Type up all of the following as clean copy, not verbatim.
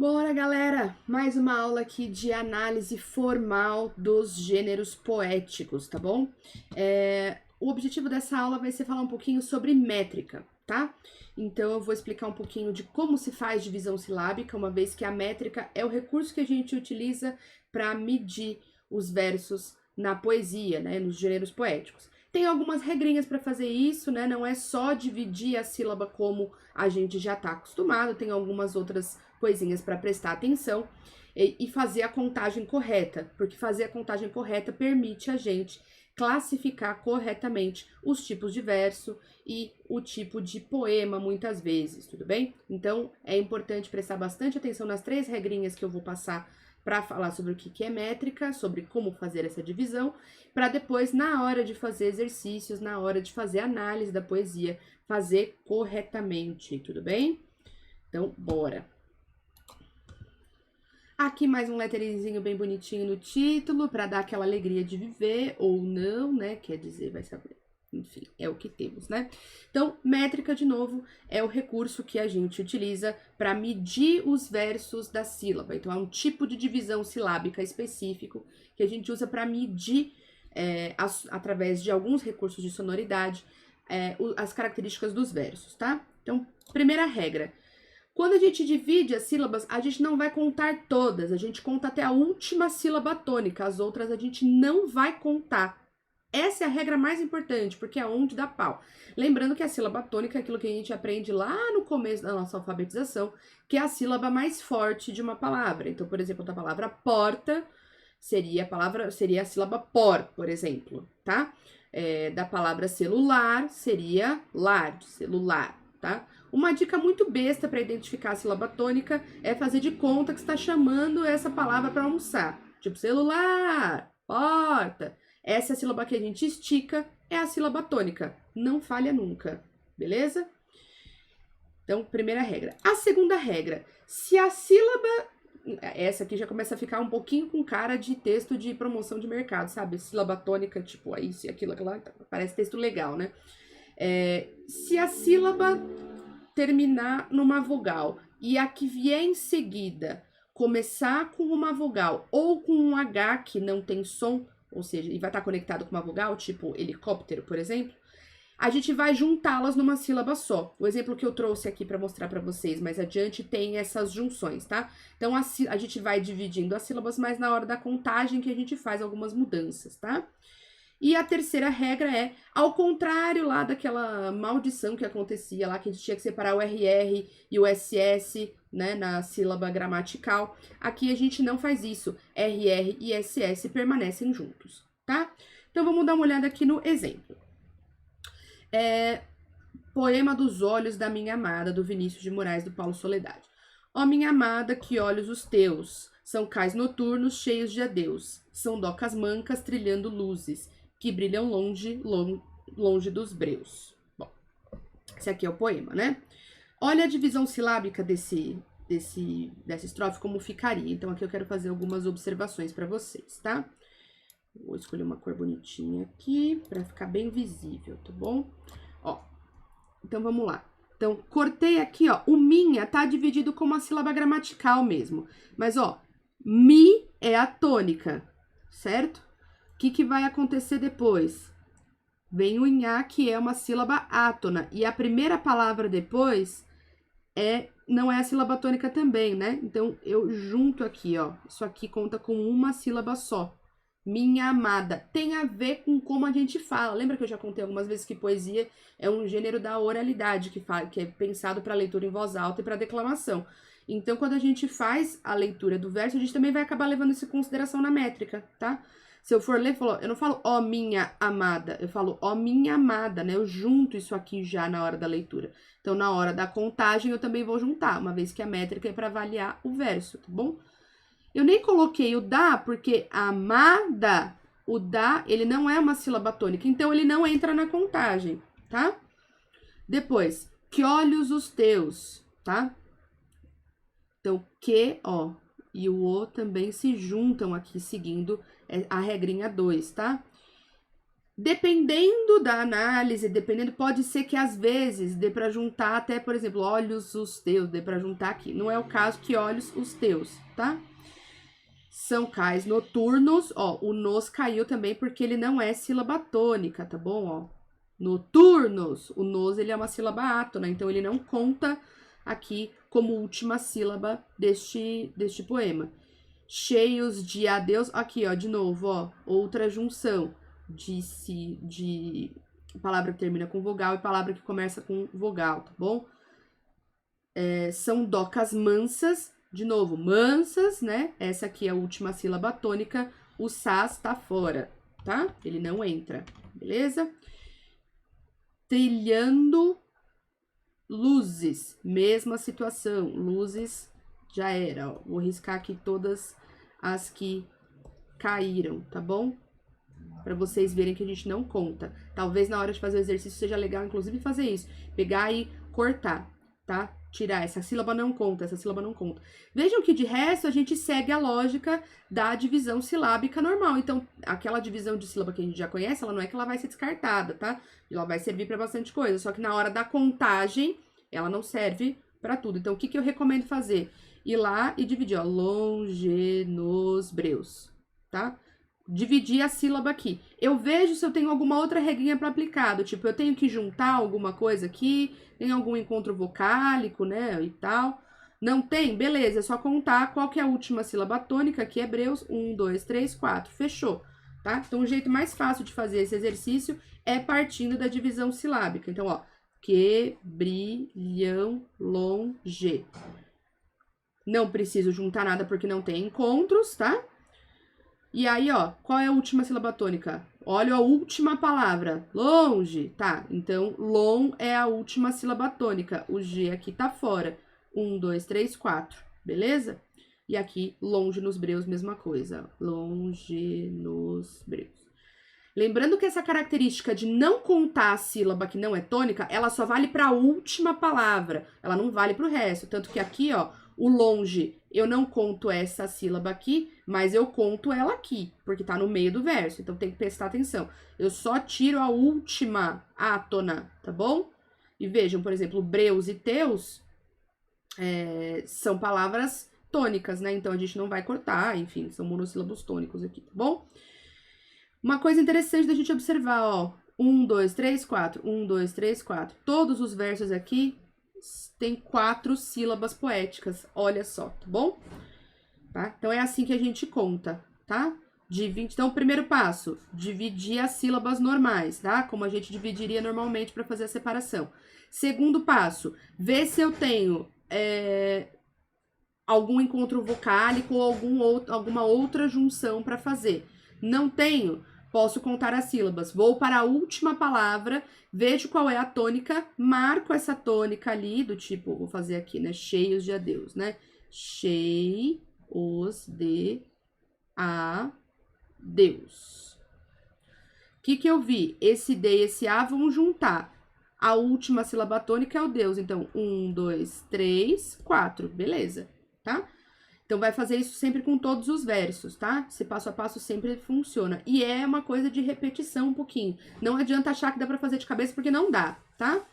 Bora, galera! Mais uma aula aqui de análise formal dos gêneros poéticos, tá bom? O objetivo dessa aula vai ser falar um pouquinho sobre métrica, tá? Então eu vou explicar um pouquinho de como se faz divisão silábica, uma vez que a métrica é o recurso que a gente utiliza para medir os versos na poesia, né, nos gêneros poéticos. Tem algumas regrinhas para fazer isso, né? Não é só dividir a sílaba como a gente já está acostumado, tem algumas outras coisinhas para prestar atenção e fazer a contagem correta, porque fazer a contagem correta permite a gente classificar corretamente os tipos de verso e o tipo de poema, muitas vezes, tudo bem? Então, é importante prestar bastante atenção nas 3 regrinhas que eu vou passar para falar sobre o que é métrica, sobre como fazer essa divisão, para depois, na hora de fazer exercícios, na hora de fazer análise da poesia, fazer corretamente, tudo bem? Então, bora! Aqui mais um letteringzinho bem bonitinho no título, para dar aquela alegria de viver, ou não, né? Quer dizer, vai saber. Enfim, é o que temos, né? Então, métrica, de novo, é o recurso que a gente utiliza para medir os versos da sílaba. Então, é um tipo de divisão silábica específico que a gente usa para medir, através de alguns recursos de sonoridade, as características dos versos, tá? Então, primeira regra. Quando a gente divide as sílabas, a gente não vai contar todas, a gente conta até a última sílaba tônica, as outras a gente não vai contar. Essa é a regra mais importante, porque é onde dá pau. Lembrando que a sílaba tônica é aquilo que a gente aprende lá no começo da nossa alfabetização, que é a sílaba mais forte de uma palavra. Então, por exemplo, da palavra porta seria a sílaba por exemplo, tá? Da palavra celular seria lar, celular, tá? Uma dica muito besta para identificar a sílaba tônica é fazer de conta que está chamando essa palavra para almoçar. Tipo, celular, porta. Essa sílaba que a gente estica é a sílaba tônica. Não falha nunca, beleza? Então, primeira regra. A segunda regra, se a sílaba... Essa aqui já começa a ficar um pouquinho com cara de texto de promoção de mercado, sabe? Sílaba tônica, tipo, isso e aquilo, aquilo lá. Parece texto legal, né? Se a sílaba terminar numa vogal e a que vier em seguida começar com uma vogal ou com um H que não tem som, ou seja, e vai estar conectado com uma vogal, tipo helicóptero, por exemplo, a gente vai juntá-las numa sílaba só. O exemplo que eu trouxe aqui para mostrar para vocês mais adiante tem essas junções, tá? Então a gente vai dividindo as sílabas, mas na hora da contagem que a gente faz algumas mudanças, tá? E a terceira regra é, ao contrário lá daquela maldição que acontecia lá, que a gente tinha que separar o RR e o SS, né, na sílaba gramatical, aqui a gente não faz isso. RR e SS permanecem juntos, tá? Então vamos dar uma olhada aqui no exemplo. Poema dos Olhos da Minha Amada, do Vinícius de Moraes, do Paulo Soledade. Ó minha amada, que olhos os teus, são cais noturnos cheios de adeus, são docas mancas trilhando luzes, que brilham longe dos breus. Bom, esse aqui é o poema, né? Olha a divisão silábica dessa estrofe, como ficaria. Então, aqui eu quero fazer algumas observações para vocês, tá? Vou escolher uma cor bonitinha aqui, para ficar bem visível, tá bom? Ó, então vamos lá. Então, cortei aqui, ó, o minha tá dividido com uma sílaba gramatical mesmo. Mas, ó, mi é a tônica, certo? O que vai acontecer depois? Vem o nhá, que é uma sílaba átona. E a primeira palavra depois não é a sílaba tônica também, né? Então, eu junto aqui, ó. Isso aqui conta com uma sílaba só. Minha amada. Tem a ver com como a gente fala. Lembra que eu já contei algumas vezes que poesia é um gênero da oralidade, que é pensado para leitura em voz alta e para declamação. Então, quando a gente faz a leitura do verso, a gente também vai acabar levando isso em consideração na métrica, tá? Se eu for ler, eu não falo ó minha amada, eu falo ó minha amada, né? Eu junto isso aqui já na hora da leitura. Então, na hora da contagem, eu também vou juntar, uma vez que a métrica é para avaliar o verso, tá bom? Eu nem coloquei o da, porque amada, o da, ele não é uma sílaba tônica, então ele não entra na contagem, tá? Depois, que olhos os teus, tá? Então, que, ó, e o o também se juntam aqui, seguindo a regrinha 2, tá? Dependendo da análise, pode ser que às vezes dê para juntar até, por exemplo, olhos os teus, dê para juntar aqui. Não é o caso que olhos os teus, tá? São cais noturnos, ó, o nos caiu também porque ele não é sílaba tônica, tá bom, ó? Noturnos, o nos ele é uma sílaba átona, então ele não conta aqui como última sílaba deste poema. Cheios de adeus, aqui, ó, de novo, ó, outra junção de palavra que termina com vogal e palavra que começa com vogal, tá bom? São docas mansas, de novo, mansas, né? Essa aqui é a última sílaba tônica, o sas tá fora, tá? Ele não entra, beleza? Trilhando luzes, mesma situação, luzes já era, ó. Vou riscar aqui todas as que caíram, tá bom? Para vocês verem que a gente não conta. Talvez na hora de fazer o exercício seja legal, inclusive, fazer isso. Pegar e cortar, tá? Tirar, essa sílaba não conta, essa sílaba não conta. Vejam que, de resto, a gente segue a lógica da divisão silábica normal. Então, aquela divisão de sílaba que a gente já conhece, ela não é que ela vai ser descartada, tá? Ela vai servir para bastante coisa. Só que na hora da contagem, ela não serve para tudo. Então, o que eu recomendo fazer? Ir lá e dividir, ó, longenosbreus, tá? Dividir a sílaba aqui. Eu vejo se eu tenho alguma outra regrinha para aplicar, do tipo, eu tenho que juntar alguma coisa aqui, tem algum encontro vocálico, né, e tal. Não tem? Beleza, é só contar qual que é a última sílaba tônica, aqui é hebreus, 1, 2, 3, 4, fechou, tá? Então, o jeito mais fácil de fazer esse exercício é partindo da divisão silábica. Então, ó, que, brilham, longe. Não preciso juntar nada porque não tem encontros, tá? E aí, ó, qual é a última sílaba tônica? Olha a última palavra, longe, tá? Então, long é a última sílaba tônica. O G aqui tá fora. 1, 2, 3, 4, beleza? E aqui, longe nos breus, mesma coisa. Longe nos breus. Lembrando que essa característica de não contar a sílaba que não é tônica, ela só vale para a última palavra. Ela não vale para o resto. Tanto que aqui, ó, o longe, eu não conto essa sílaba aqui, mas eu conto ela aqui, porque tá no meio do verso. Então, tem que prestar atenção. Eu só tiro a última átona, tá bom? E vejam, por exemplo, breus e teus são palavras tônicas, né? Então, a gente não vai cortar, enfim, são monossílabos tônicos aqui, tá bom? Uma coisa interessante da gente observar, ó. 1, 2, 3, 4. 1, 2, 3, 4. Todos os versos aqui tem 4 sílabas poéticas. Olha só, tá bom? Tá? Então, é assim que a gente conta, tá? Então, o primeiro passo, dividir as sílabas normais, tá? Como a gente dividiria normalmente para fazer a separação. Segundo passo, ver se eu tenho algum encontro vocálico ou alguma outra junção para fazer. Não tenho, posso contar as sílabas. Vou para a última palavra, vejo qual é a tônica, marco essa tônica ali, do tipo, vou fazer aqui, né? Cheios de adeus, né? Cheios de adeus. O que eu vi? Esse D e esse A vão juntar. A última sílaba tônica é o Deus. Então, 1, 2, 3, 4. Beleza, tá? Então, vai fazer isso sempre com todos os versos, tá? Esse passo a passo sempre funciona. E é uma coisa de repetição um pouquinho. Não adianta achar que dá pra fazer de cabeça, porque não dá, tá?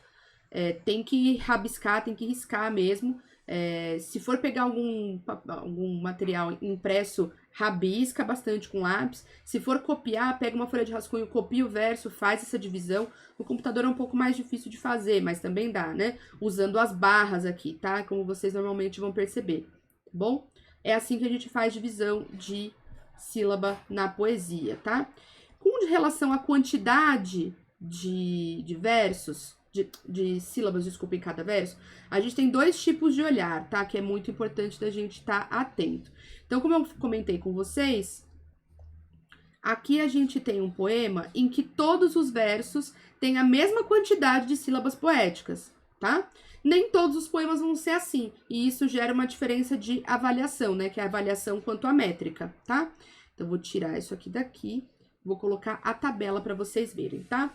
Tem que rabiscar, tem que riscar mesmo. Se for pegar algum material impresso, rabisca bastante com lápis. Se for copiar, pega uma folha de rascunho, copia o verso, faz essa divisão. No computador é um pouco mais difícil de fazer, mas também dá, né? Usando as barras aqui, tá? Como vocês normalmente vão perceber, tá bom? É assim que a gente faz divisão de sílaba na poesia, tá? Com relação à quantidade de versos, de sílabas, desculpa, em cada verso, a gente tem 2 tipos de olhar, tá? Que é muito importante da gente estar atento. Então, como eu comentei com vocês, aqui a gente tem um poema em que todos os versos têm a mesma quantidade de sílabas poéticas, tá? Nem todos os poemas vão ser assim, e isso gera uma diferença de avaliação, né? Que é a avaliação quanto à métrica, tá? Então, vou tirar isso aqui daqui, vou colocar a tabela para vocês verem, tá?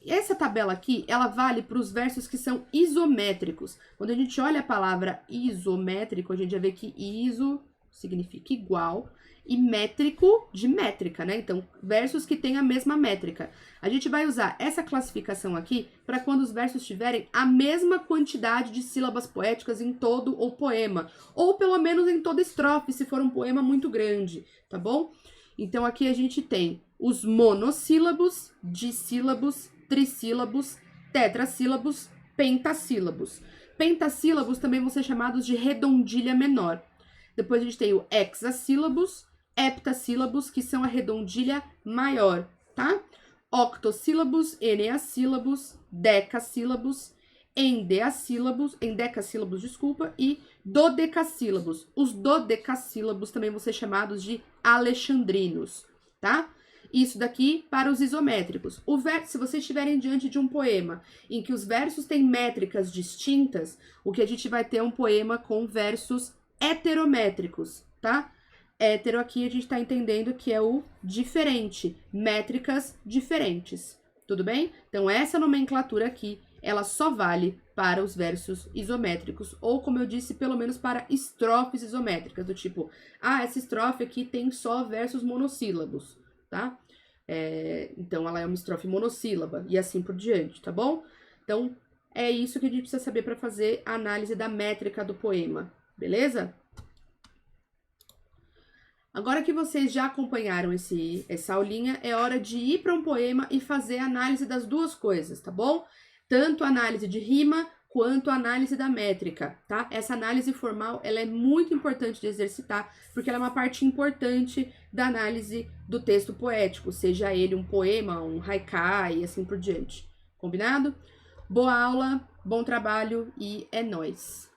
Essa tabela aqui, ela vale para os versos que são isométricos. Quando a gente olha a palavra isométrico, a gente já vê que iso significa igual, e métrico, de métrica, né? Então, versos que têm a mesma métrica. A gente vai usar essa classificação aqui para quando os versos tiverem a mesma quantidade de sílabas poéticas em todo o poema, ou pelo menos em toda estrofe, se for um poema muito grande, tá bom? Então, aqui a gente tem os monossílabos, dissílabos, trissílabos, tetrassílabos, pentassílabos. Pentassílabos também vão ser chamados de redondilha menor. Depois a gente tem o hexassílabos, heptassílabos, que são a redondilha maior, tá? Octossílabos, eneassílabos, decassílabos, endecassílabos, desculpa, e dodecassílabos. Os dodecassílabos também vão ser chamados de alexandrinos, tá? Isso daqui para os isométricos. Se vocês estiverem diante de um poema em que os versos têm métricas distintas, o que a gente vai ter é um poema com versos heterométricos, tá? Hétero aqui a gente tá entendendo que é o diferente, métricas diferentes, tudo bem? Então essa nomenclatura aqui, ela só vale para os versos isométricos, ou como eu disse, pelo menos para estrofes isométricas, do tipo, essa estrofe aqui tem só versos monossílabos, tá? Então ela é uma estrofe monossílaba, e assim por diante, tá bom? Então é isso que a gente precisa saber para fazer a análise da métrica do poema, beleza? Agora que vocês já acompanharam essa aulinha, é hora de ir para um poema e fazer a análise das duas coisas, tá bom? Tanto a análise de rima quanto a análise da métrica, tá? Essa análise formal, ela é muito importante de exercitar, porque ela é uma parte importante da análise do texto poético, seja ele um poema, um haikai e assim por diante. Combinado? Boa aula, bom trabalho e é nóis!